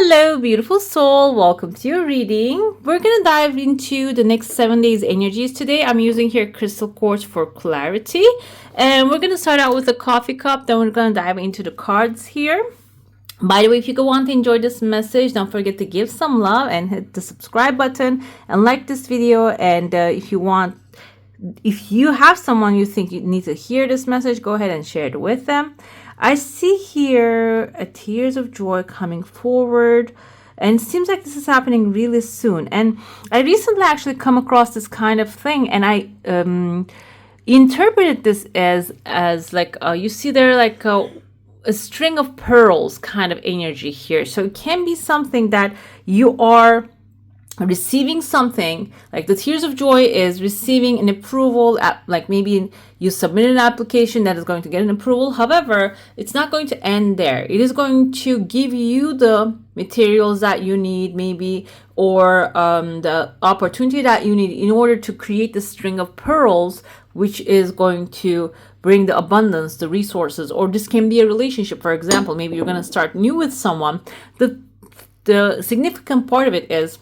Hello, beautiful soul. Welcome to your reading. We're going to dive into the next 7 days energies today. I'm using here crystal quartz for clarity. And we're going to start out with a coffee cup. Then we're going to dive into the cards here. By the way, if you want to enjoy this message, don't forget to give some love and hit the subscribe button and like this video. And if you have someone you think you need to hear this message, go ahead and share it with them. I see here a tears of joy coming forward, and it seems like this is happening really soon. And I recently actually come across this kind of thing, and I interpreted this as like you see there like a string of pearls kind of energy here. So it can be something that you are receiving something, like the tears of joy is receiving an approval, like maybe you submit an application that is going to get an approval. However, it's not going to end there. It is going to give you the materials that you need, maybe, or the opportunity that you need in order to create the string of pearls, which is going to bring the abundance, the resources. Or this can be a relationship. For example, maybe you're going to start new with someone. The significant part of it is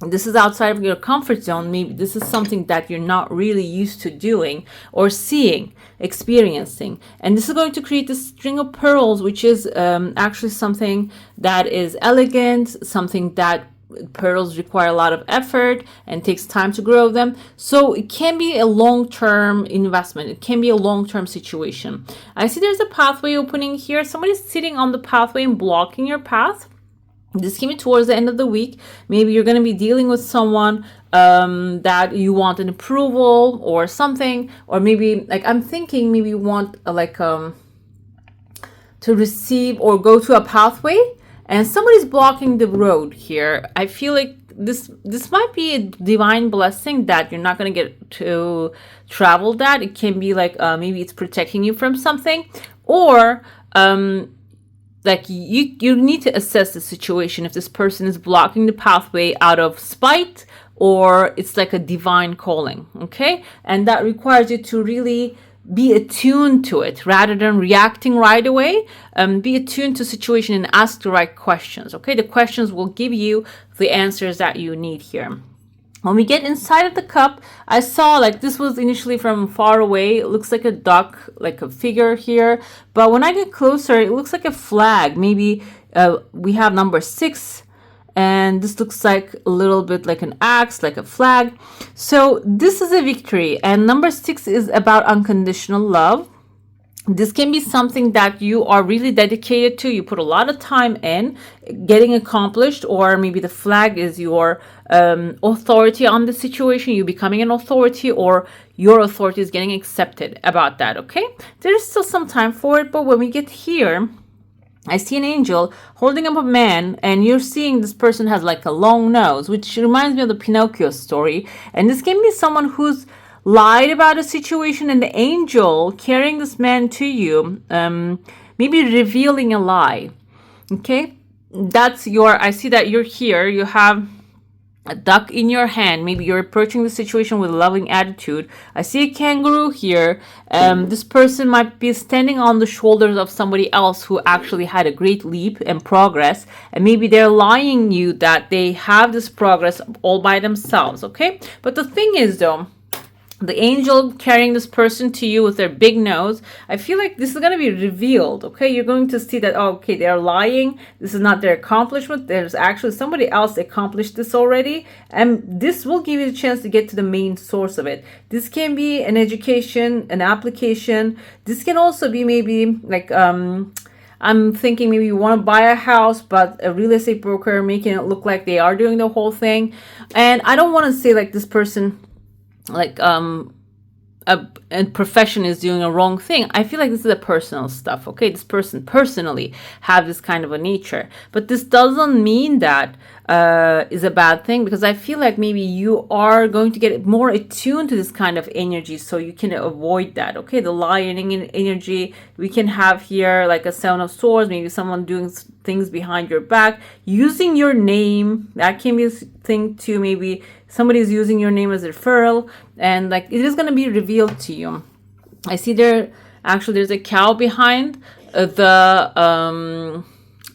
this is outside of your comfort zone. Maybe this is something that you're not really used to doing or seeing, experiencing. And this is going to create this string of pearls, which is actually something that is elegant, something that pearls require a lot of effort and takes time to grow them. So it can be a long-term investment. It can be a long-term situation. I see there's a pathway opening here. Somebody's sitting on the pathway and blocking your path. This came in towards the end of the week. Maybe you're going to be dealing with someone that you want an approval or something, or maybe like I'm thinking maybe you want to receive or go to a pathway and somebody's blocking the road here. I feel like this might be a divine blessing that you're not going to get to travel that. It can be like maybe it's protecting you from something, or like you need to assess the situation if this person is blocking the pathway out of spite or it's like a divine calling, okay? And that requires you to really be attuned to it rather than reacting right away. Be attuned to the situation and ask the right questions, okay? The questions will give you the answers that you need here. When we get inside of the cup, I saw like this was initially from far away. It looks like a duck, like a figure here. But when I get closer, it looks like a flag. Maybe we have number 6. And this looks like a little bit like an axe, like a flag. So this is a victory. And number 6 is about unconditional love. This can be something that you are really dedicated to. You put a lot of time in getting accomplished, or maybe the flag is your authority on the situation. You becoming an authority, or your authority is getting accepted about that, okay? There's still some time for it, but when we get here, I see an angel holding up a man, and you're seeing this person has like a long nose, which reminds me of the Pinocchio story. And this can be someone who's lied about a situation, and the angel carrying this man to you, maybe revealing a lie, okay? That's I see that you're here, you have a duck in your hand. Maybe you're approaching the situation with a loving attitude. I see a kangaroo here. This person might be standing on the shoulders of somebody else who actually had a great leap and progress, and maybe they're lying you that they have this progress all by themselves, okay? But the thing is though, the angel carrying this person to you with their big nose, I feel like this is going to be revealed, okay? You're going to see that, oh, okay, they're lying. This is not their accomplishment. There's actually somebody else accomplished this already. And this will give you a chance to get to the main source of it. This can be an education, an application. This can also be maybe like, I'm thinking maybe you want to buy a house, but a real estate broker making it look like they are doing the whole thing. And I don't want to say like this person like a profession is doing a wrong thing. I feel like this is a personal stuff, okay? This person personally have this kind of a nature, but this doesn't mean that is a bad thing, because I feel like maybe you are going to get more attuned to this kind of energy, so you can avoid that, okay? The lying energy we can have here, like a 7 of swords, maybe someone doing things behind your back, using your name. That can be a thing too. Maybe somebody is using your name as a referral, and like it is going to be revealed to you. I see there's a cow behind the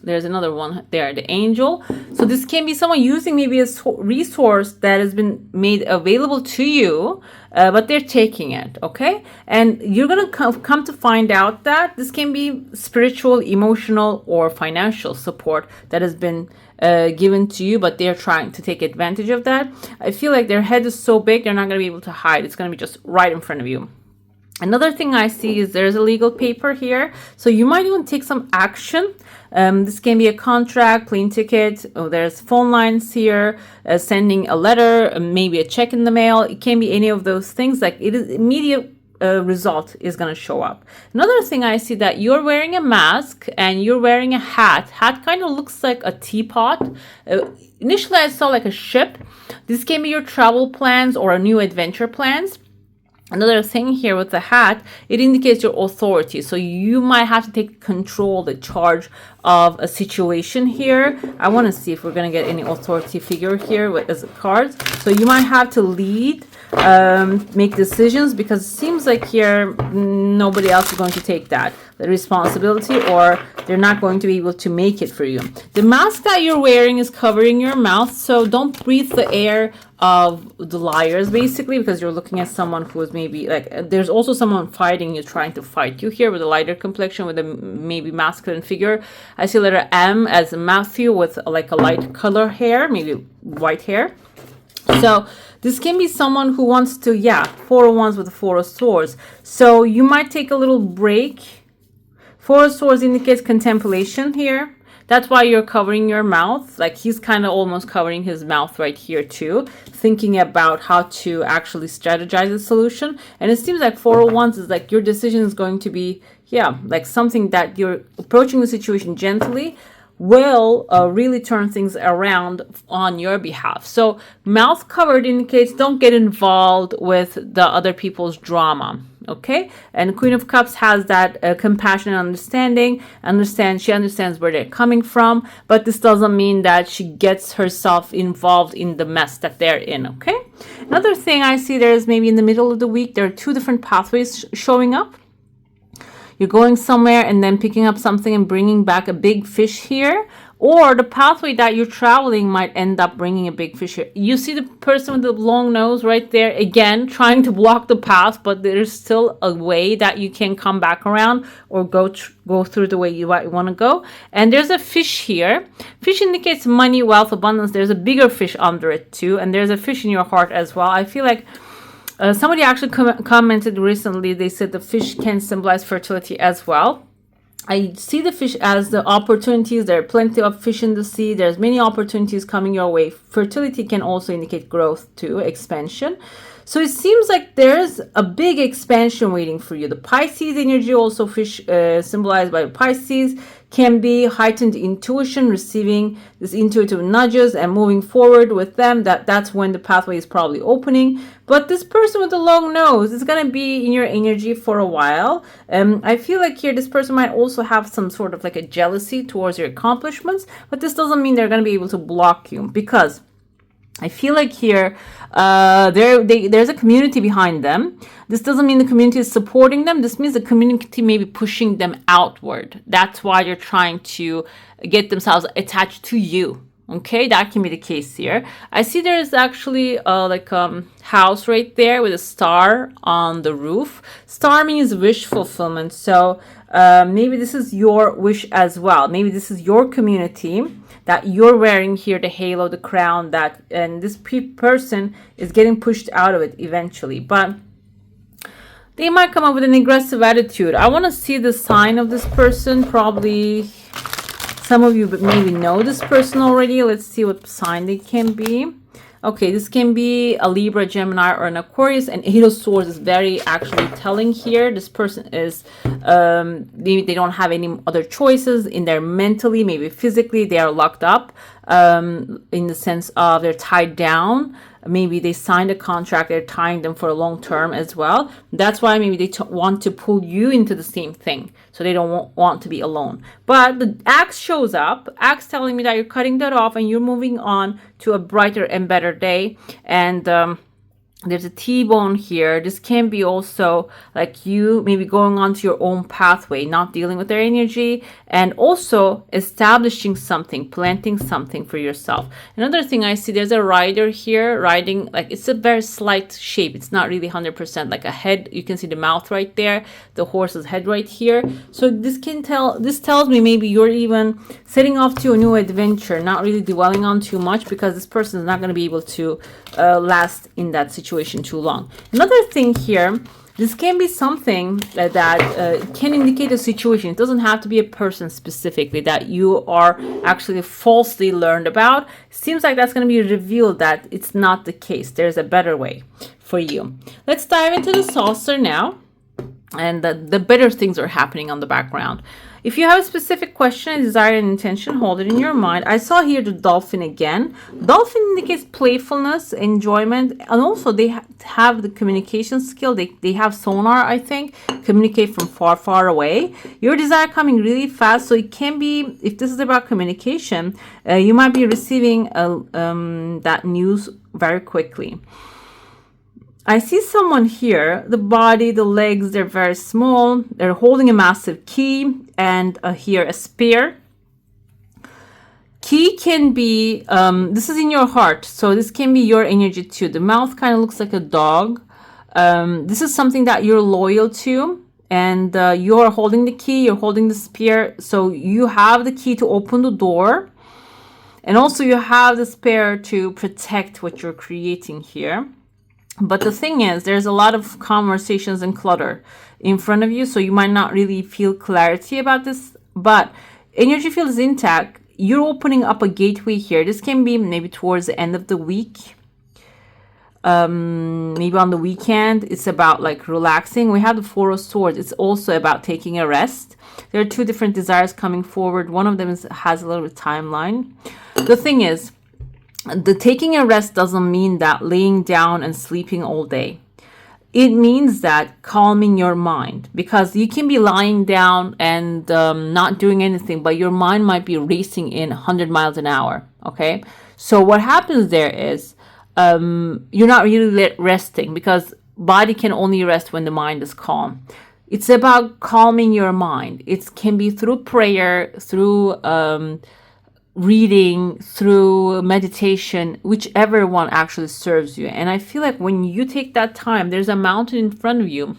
there's another one there, the angel. So this can be someone using maybe a resource that has been made available to you, but they're taking it, okay? And you're going to come to find out that this can be spiritual, emotional, or financial support that has been given to you, but they're trying to take advantage of that. I feel like their head is so big, they're not going to be able to hide. It's going to be just right in front of you. Another thing I see is there's a legal paper here. So you might even take some action. This can be a contract, plane ticket. Oh, there's phone lines here, sending a letter, maybe a check in the mail. It can be any of those things. Like it is immediate result is going to show up. Another thing I see that you're wearing a mask and you're wearing a hat. Hat kind of looks like a teapot. Initially I saw like a ship. This can be your travel plans or a new adventure plans. Another thing here with the hat, it indicates your authority. So you might have to take control, the charge of a situation here. I want to see if we're going to get any authority figure here as a card. So you might have to lead, make decisions, because it seems like here nobody else is going to take the responsibility, or they're not going to be able to make it for you. The mask that you're wearing is covering your mouth, so don't breathe the air of the liars, basically, because you're looking at someone who is maybe like, there's also someone fighting you, trying to fight you here with a lighter complexion, with a maybe masculine figure. I see letter M as Matthew with like a light color hair, maybe white hair. So this can be someone who wants to, Four of Wands with the Four of Swords. So you might take a little break. Four of Swords indicates contemplation here. That's why you're covering your mouth. Like he's kind of almost covering his mouth right here too, thinking about how to actually strategize a solution. And it seems like Four of Wands is like your decision is going to be, like something that you're approaching the situation gently will really turn things around on your behalf. So mouth covered indicates don't get involved with the other people's drama. Okay, and Queen of Cups has that compassion and understanding. She understands where they're coming from, but this doesn't mean that she gets herself involved in the mess that they're in. Okay, another thing I see there is maybe in the middle of the week there are two different pathways showing up. You're going somewhere and then picking up something and bringing back a big fish here. Or the pathway that you're traveling might end up bringing a big fish here. You see the person with the long nose right there, again, trying to block the path, but there's still a way that you can come back around or go through the way you want to go. And there's a fish here. Fish indicates money, wealth, abundance. There's a bigger fish under it too. And there's a fish in your heart as well. I feel like somebody actually commented recently. They said the fish can symbolize fertility as well. I see the fish as the opportunities. There are plenty of fish in the sea. There's many opportunities coming your way. Fertility can also indicate growth too, expansion. So it seems like there's a big expansion waiting for you. The Pisces energy, also fish symbolized by Pisces, can be heightened intuition, receiving this intuitive nudges and moving forward with them. That's when the pathway is probably opening. But this person with the long nose is going to be in your energy for a while. I feel like here this person might also have some sort of like a jealousy towards your accomplishments, but this doesn't mean they're going to be able to block you, because I feel like here there's a community behind them. This doesn't mean the community is supporting them. This means the community may be pushing them outward. That's why they're trying to get themselves attached to you. Okay, that can be the case here. I see there is actually house right there with a star on the roof. Star means wish fulfillment. So maybe this is your wish as well. Maybe this is your community that you're wearing here, the halo, the crown, and this person is getting pushed out of it eventually. But they might come up with an aggressive attitude. I want to see the sign of this person. Probably some of you maybe know this person already. Let's see what sign they can be. Okay, this can be a Libra, Gemini, or an Aquarius. And Eight of Swords is very actually telling here. This person is, maybe they don't have any other choices in their mentally, maybe physically, they are locked up in the sense of they're tied down. Maybe they signed a contract, they're tying them for a long term as well. That's why maybe they want to pull you into the same thing. So they don't want to be alone. But the axe shows up. Axe telling me that you're cutting that off and you're moving on to a brighter and better day. And There's a T-bone here. This can be also like you maybe going on to your own pathway, not dealing with their energy, and also establishing something, planting something for yourself. Another thing I see, there's a rider here riding, like it's a very slight shape. It's not really 100% like a head. You can see the mouth right there, the horse's head right here. So this tells me maybe you're even setting off to a new adventure, not really dwelling on too much, because this person is not going to be able to last in that situation too long. Another thing here, this can be something that can indicate a situation. It doesn't have to be a person specifically that you are actually falsely learned about. Seems like that's going to be revealed that it's not the case. There's a better way for you. Let's dive into the saucer now. And the better things are happening on the background. If you have a specific question, a desire, and intention, hold it in your mind. I saw here the dolphin again. Dolphin indicates playfulness, enjoyment, and also they have the communication skill. They have sonar, I think, communicate from far away. Your desire coming really fast, so it can be, if this is about communication, you might be receiving that news very quickly. I see someone here, the body, the legs, they're very small. They're holding a massive key and here a spear. Key can be, this is in your heart. So this can be your energy too. The mouth kind of looks like a dog. This is something that you're loyal to. And you're holding the key, you're holding the spear. So you have the key to open the door. And also you have the spear to protect what you're creating here. But the thing is, there's a lot of conversations and clutter in front of you, so you might not really feel clarity about this, but energy field is intact. You're opening up a gateway here. This can be maybe towards the end of the week, maybe on the weekend. It's about like relaxing. We have the Four of Swords. It's also about taking a rest. There are two different desires coming forward. One of them has a little bit timeline. The thing is, the taking a rest doesn't mean that laying down and sleeping all day. It means that calming your mind, because you can be lying down and not doing anything, but your mind might be racing in 100 miles an hour. Okay. So what happens there is you're not really resting, because body can only rest when the mind is calm. It's about calming your mind. It can be through prayer, through reading, through meditation, whichever one actually serves you. And I feel like when you take that time, there's a mountain in front of you,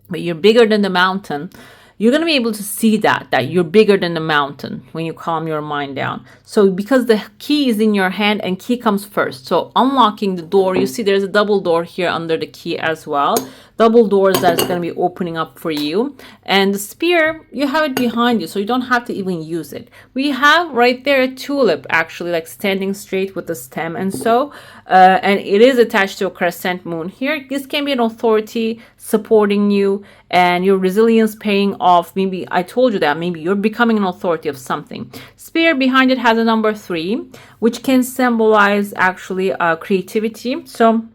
but you're bigger than the mountain. You're going to be able to see that you're bigger than the mountain when you calm your mind down. So because the key is in your hand and key comes first. So unlocking the door, you see there's a double door here under the key as well. Double doors that's going to be opening up for you. And the spear, you have it behind you, so you don't have to even use it. We have right there a tulip, actually, like standing straight with the stem and so. And it is attached to a crescent moon here. This can be an authority supporting you and your resilience paying off. Maybe I told you that maybe you're becoming an authority of something. Spear behind it has a number 3, which can symbolize actually creativity. So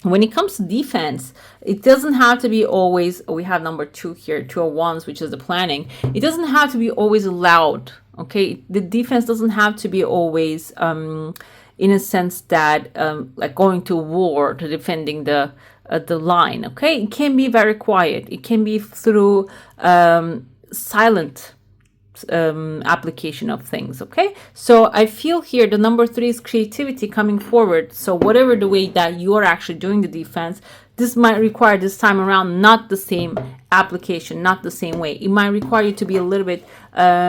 when it comes to defense, it doesn't have to be always, we have number 2 here, 2 of Wands, which is the planning. It doesn't have to be always loud, okay? The defense doesn't have to be always, in a sense that, like going to war to defending the line, okay? It can be very quiet. It can be through silent application of things. Okay, so I feel here the number 3 is creativity coming forward. So whatever the way that you are actually doing the defense, this might require this time around not the same application, not the same way. It might require you to be a little bit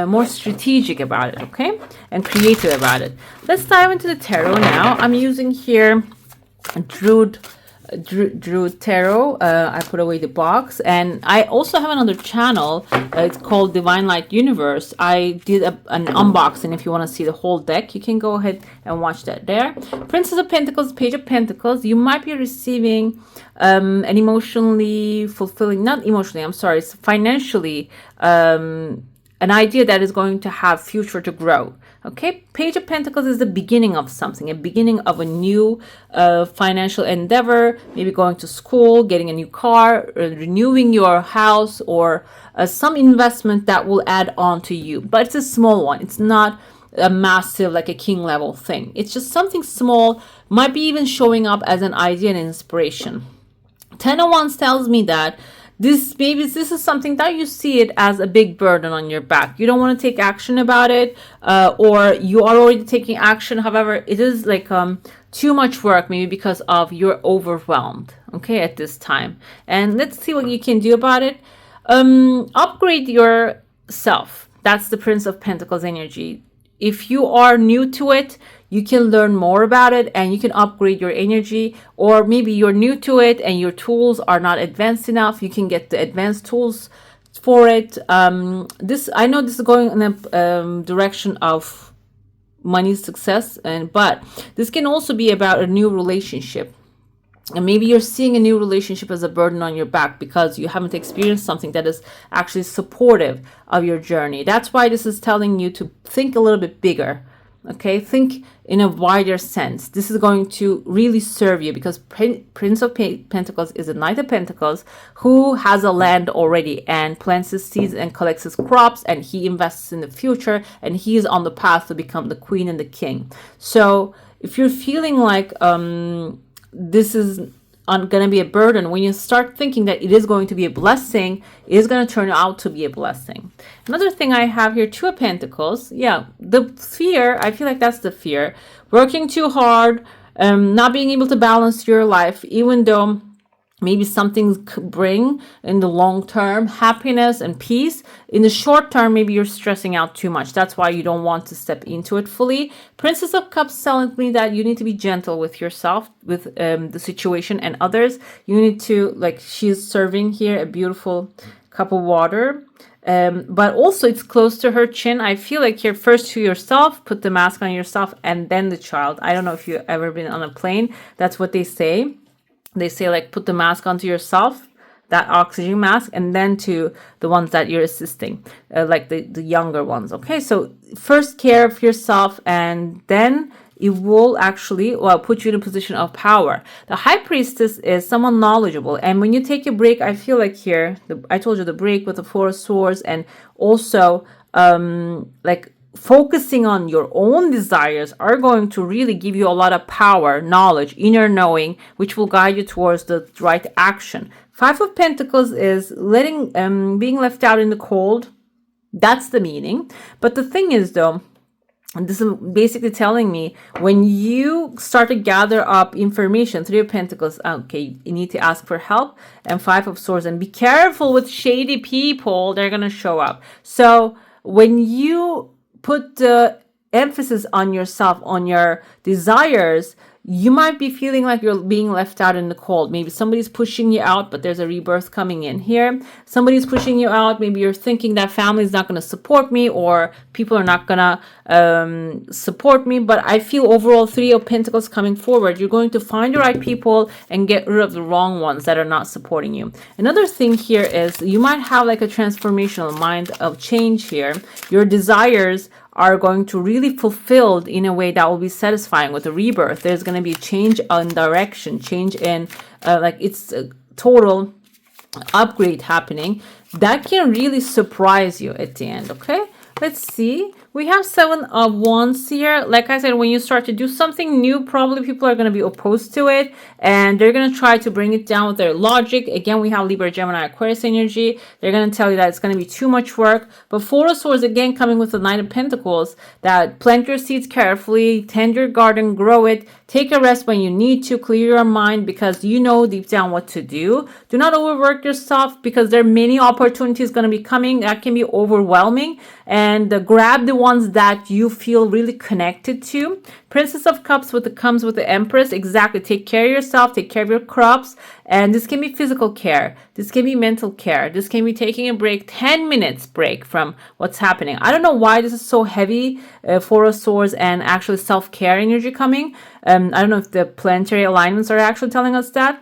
more strategic about it, okay, and creative about it. Let's dive into the tarot now. I'm using here Drew Tarot. I put away the box, and I also have another channel. It's called Divine Light Universe. I did an unboxing. If you want to see the whole deck, you can go ahead and watch that there. Princess of Pentacles, Page of Pentacles. You might be receiving an emotionally fulfilling, not emotionally, I'm sorry, it's financially an idea that is going to have future to grow. Okay, Page of Pentacles is the beginning of something, a beginning of a new financial endeavor, maybe going to school, getting a new car, renewing your house, or some investment that will add on to you. But it's a small one. It's not a massive, like a king level thing. It's just something small, might be even showing up as an idea and inspiration. 10 of Wands tells me that this is something that you see it as a big burden on your back. You don't want to take action about it, or you are already taking action. However, it is like too much work, maybe because of you're overwhelmed, okay, at this time. And let's see what you can do about it. Upgrade yourself. That's the Prince of Pentacles energy. If you are new to it, you can learn more about it and you can upgrade your energy. Or maybe you're new to it and your tools are not advanced enough, you can get the advanced tools for it. I know this is going in a direction of money, success, but this can also be about a new relationship. And maybe you're seeing a new relationship as a burden on your back because you haven't experienced something that is actually supportive of your journey. That's why this is telling you to think a little bit bigger. Okay, think in a wider sense. This is going to really serve you because Prince of Pentacles is a Knight of Pentacles who has a land already and plants his seeds and collects his crops, and he invests in the future, and he is on the path to become the queen and the king. So if you're feeling like this is going to be a burden, when you start thinking that it is going to be a blessing, it is going to turn out to be a blessing. Another thing I have here, Two of Pentacles. Yeah, the fear, I feel like that's the fear. Working too hard, not being able to balance your life, even though maybe something could bring in the long term happiness and peace. In the short term, maybe you're stressing out too much. That's why you don't want to step into it fully. Princess of Cups telling me that you need to be gentle with yourself, with the situation and others. You need to, like, she's serving here a beautiful cup of water. But also it's close to her chin. I feel like here, first to yourself, put the mask on yourself, and then the child. I don't know if you've ever been on a plane. That's what they say. They say, like, put the mask onto yourself, that oxygen mask, and then to the ones that you're assisting, like the younger ones. Okay, so first care of yourself, and then it will actually, well, put you in a position of power. The High Priestess is someone knowledgeable, and when you take a break, I feel like here, I told you the break with the Four of Swords, and also like focusing on your own desires are going to really give you a lot of power, knowledge, inner knowing, which will guide you towards the right action. Five of Pentacles is letting being left out in the cold. That's the meaning. But the thing is, though, and this is basically telling me when you start to gather up information, Three of Pentacles, okay, you need to ask for help, and Five of Swords, and be careful with shady people. They're going to show up. So when you put the emphasis on yourself, on your desires, you might be feeling like you're being left out in the cold. Maybe somebody's pushing you out, but there's a rebirth coming in here. Somebody's pushing you out. Maybe you're thinking that family is not going to support me, or people are not going to support me. But I feel overall, Three of Pentacles coming forward, you're going to find the right people and get rid of the wrong ones that are not supporting you. Another thing here is you might have like a transformational mind of change here. Your desires are going to really fulfilled in a way that will be satisfying with the rebirth. There's going to be a change in direction, change in like it's a total upgrade happening that can really surprise you at the end. Okay, let's see. We have Seven of Wands here. Like I said, when you start to do something new, probably people are going to be opposed to it, and they're going to try to bring it down with their logic. Again, we have Libra, Gemini, Aquarius energy. They're going to tell you that it's going to be too much work. But Four of Swords, again, coming with the Knight of Pentacles, that plant your seeds carefully, tend your garden, grow it, take a rest when you need to, clear your mind, because you know deep down what to do. Do not overwork yourself, because there are many opportunities going to be coming that can be overwhelming, and grab the ones that you feel really connected to. Princess of Cups comes with the Empress. Exactly. Take care of yourself, take care of your crops, and this can be physical care, this can be mental care, this can be taking a break, 10 minutes break from what's happening. I don't know why this is so heavy, Four of Swords and actually self-care energy coming. I don't know if the planetary alignments are actually telling us that,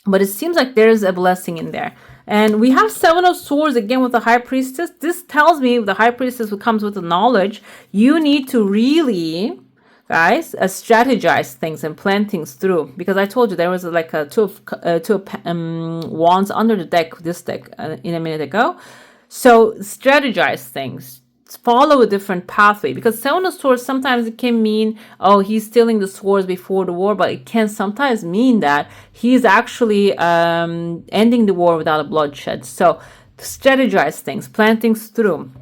but it seems like there is a blessing in there. And we have Seven of Swords again with the High Priestess. This tells me the High Priestess who comes with the knowledge, you need to really, guys, strategize things and plan things through. Because I told you there was like a two of Wands under the deck, this deck, in a minute ago. So strategize things. follow a different pathway, because Seven of Swords sometimes it can mean, oh, he's stealing the swords before the war, but it can sometimes mean that he's actually ending the war without a bloodshed. So strategize things, plan things through.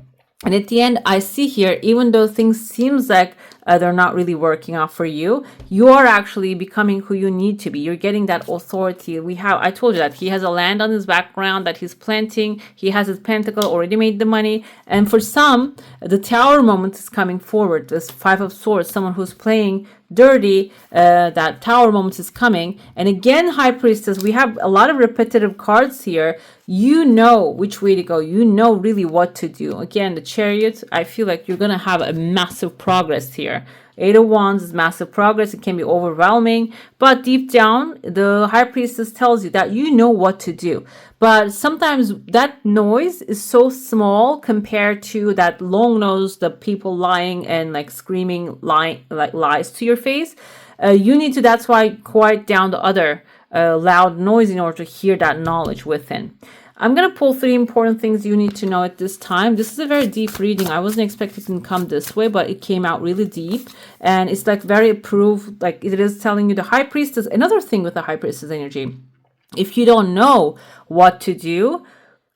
And at the end, I see here, even though things seems like they're not really working out for you, you are actually becoming who you need to be. You're getting that authority. I told you that he has a land on his background that he's planting. He has his pentacle, already made the money. And for some, the Tower moment is coming forward. This Five of Swords, someone who's playing dirty, that Tower moment is coming. And again, High Priestess, we have a lot of repetitive cards here. You know which way to go. You know really what to do. Again, the Chariot, I feel like you're going to have a massive progress here. Eight of Wands is massive progress. It can be overwhelming, but deep down, the High Priestess tells you that you know what to do. But sometimes that noise is so small compared to that long nose, the people lying and like screaming like lies to your face. You need to, that's why, quiet down the other loud noise in order to hear that knowledge within. I'm going to pull 3 important things you need to know at this time. This is a very deep reading. I wasn't expecting it to come this way, but it came out really deep. And it's like very approved. Like it is telling you the High Priestess. Another thing with the High Priestess energy, if you don't know what to do,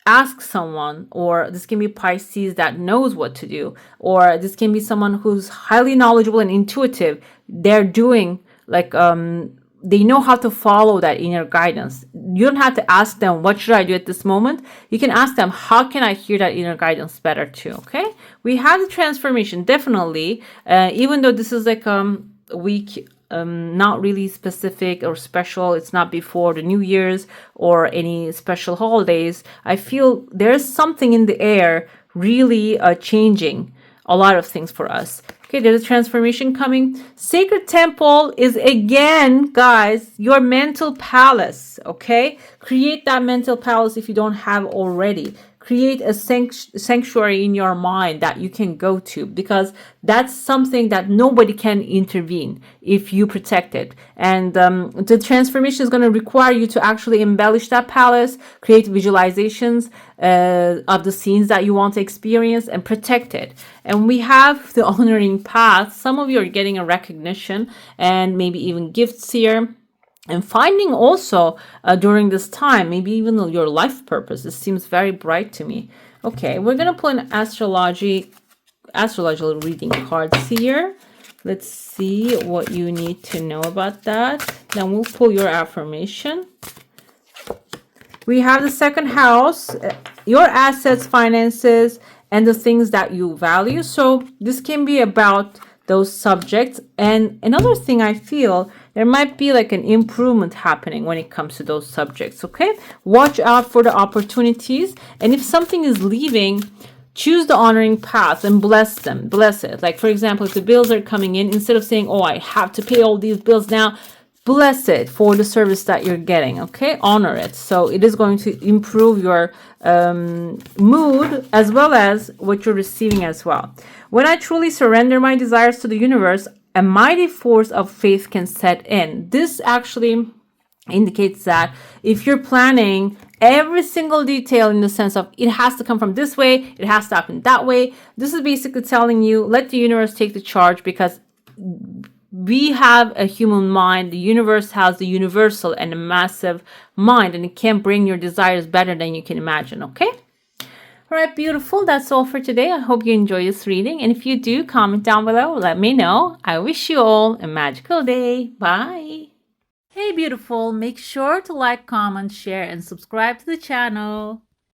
ask someone, or this can be Pisces that knows what to do, or this can be someone who's highly knowledgeable and intuitive. They're doing like, they know how to follow that inner guidance. You don't have to ask them, what should I do at this moment? You can ask them, how can I hear that inner guidance better too? Okay. We have the transformation, definitely. Even though this is like a week, not really specific or special. It's not before the New Year's or any special holidays. I feel there's something in the air really changing a lot of things for us. Okay, there's a transformation coming. Sacred Temple is, again, guys, your mental palace, okay? Create that mental palace if you don't have already. Create a sanctuary in your mind that you can go to, because that's something that nobody can intervene if you protect it. And the transformation is going to require you to actually embellish that palace, create visualizations of the scenes that you want to experience, and protect it. And we have the honoring path. Some of you are getting a recognition and maybe even gifts here. And finding also during this time, maybe even your life purpose. This seems very bright to me. Okay, we're going to pull an astrological reading cards here. Let's see what you need to know about that. Then we'll pull your affirmation. We have the second house, your assets, finances, and the things that you value. So this can be about those subjects. And another thing I feel, there might be like an improvement happening when it comes to those subjects, okay? Watch out for the opportunities. And if something is leaving, choose the honoring path and bless them, bless it. Like, for example, if the bills are coming in, instead of saying, oh, I have to pay all these bills now, bless it for the service that you're getting, okay? Honor it. So it is going to improve your mood as well as what you're receiving as well. When I truly surrender my desires to the universe, a mighty force of faith can set in. This actually indicates that if you're planning every single detail in the sense of it has to come from this way, it has to happen that way, this is basically telling you, let the universe take the charge, because we have a human mind. The universe has the universal and a massive mind, and it can bring your desires better than you can imagine, okay? All right, beautiful. That's all for today. I hope you enjoy this reading. And if you do, comment down below. Let me know. I wish you all a magical day. Bye. Hey, beautiful. Make sure to like, comment, share, and subscribe to the channel.